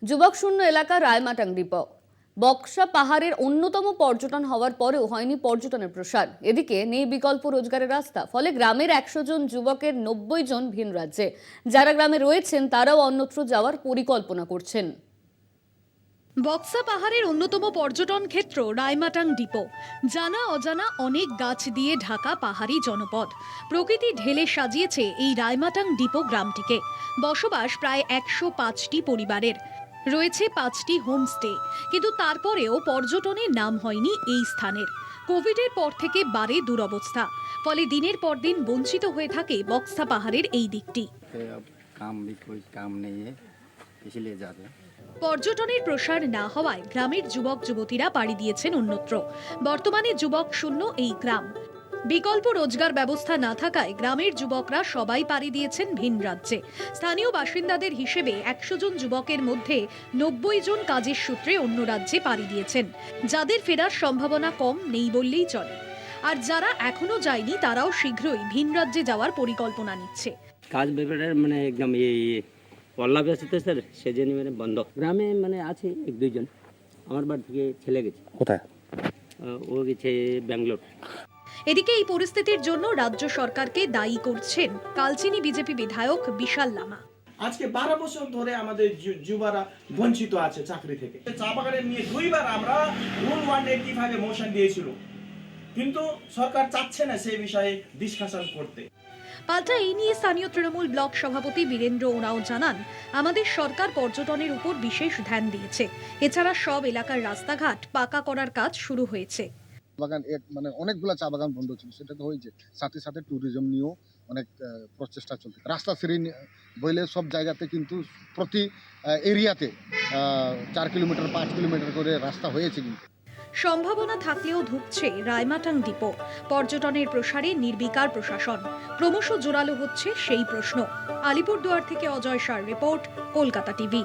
যুবক শূন্য এলাকা রায়মাটাং ডিপো বক্সা পাহাড়ের অন্যতম পর্যটন হওয়ার পরেও হয়নি পর্যটনের প্রসার। এদিকে নেই বিকল্প রোজগারের রাস্তা, ফলে গ্রামের 100 জন যুবকের 90 জন ভিন রাজ্যে। যারা গ্রামে রয়েছেন তারাও অন্যত্র যাওয়ার পরিকল্পনা করছেন। বক্সা পাহাড়ের অন্যতম পর্যটন ক্ষেত্র রায়মাটাং ডিপো। জানা অজানা অনেক গাছ দিয়ে ঢাকা পাহাড়ি জনপদ। প্রকৃতি ঢেলে সাজিয়েছে এই রায়মাটাং ডিপো গ্রামটিকে। বসবাস প্রায় 105টি পরিবারের। রয়েছে 5টি হোমস্টে, কিন্তু তারপরেও পর্যটনের নাম হয়নি এই স্থানের। কোভিডের পর থেকে বাড়ে দুরবস্থা, ফলে দিনের পর দিন বঞ্চিত হয়ে থাকে বক্সা পাহাড়ের এই দিকটি। काम नहीं है इसलिए जाते हैं। পর্যটনের প্রসার না হওয়ায় গ্রামের যুবক যুবতীরা পাড়ি দিয়েছেন অন্যত্র। বর্তমানে যুবক শূন্য এই গ্রাম। বিকল্প রোজগার ব্যবস্থা না থাকায় গ্রামের যুবকরা সবাই পাড়ি দিয়েছেন ভিন রাজ্যে। স্থানীয় বাসিন্দাদের হিসেবে 100 জন যুবকের মধ্যে 90 জন কাজের সূত্রে অন্য রাজ্যে পাড়ি দিয়েছেন। যাদের ফেরার সম্ভাবনা কম নেই বললেই চলে। আর যারা এখনো যায়নি তারাও শীঘ্রই ভিন রাজ্যে যাওয়ার পরিকল্পনা নিচ্ছে। কাজ ব্যাপারে মানে একদম অল্লাভ আছে তো স্যার, সেজন্য মানে বন্ধ। গ্রামে মানে আছে 1-2 জন। আমার বাড়ি থেকে ছেলে গেছে। কোথায়? ও গেছে ব্যাঙ্গালোর। এদিকে এই পরিস্থিতির জন্য রাজ্য সরকারকে দায়ী করছেন কালচিনি বিজেপি বিধায়ক বিশাল লামা। আজকে 12 বছর ধরে আমাদের যুবরা বঞ্চিত আছে চাকরি থেকে। চা বাগানের নিয়ে 2বার আমরা রুল 185 এ মোশন দিয়েছিল, কিন্তু সরকার চাচ্ছে না সেই বিষয়ে ডিসকাশন করতে। পাল্টা এই নিয়ে স্থানীয় তৃণমূল ব্লক সভাপতি বীরেন্দ্র ওরাও জানান, আমাদের সরকার পর্যটনের উপর বিশেষ ধ্যান দিয়েছে। এছাড়া সব এলাকার রাস্তাঘাট পাকা করার কাজ শুরু হয়েছে। বাগান মানে অনেকগুলো চা বাগান বন্ধ ছিল, সেটা তো হয়েছে। সাথে সাথে ট্যুরিজম নিয়েও অনেক প্রচেষ্টা চলছে। রাস্তা শ্রেণী বইলে সব জায়গাতে কিন্তু প্রতি এরিয়াতে 4 কিলোমিটার 5 কিলোমিটার করে রাস্তা হয়েছে। কিন্তু সম্ভাবনা থাকলেও ধুঁকছে রায়মাটাং ডিপো। পর্যটনের প্রসারে নির্বিকার প্রশাসন। ক্রমশ জোরালো হচ্ছে সেই প্রশ্ন। আলিপুরদুয়ার থেকে অজয় শাহর রিপোর্ট, কলকাতা টিভি।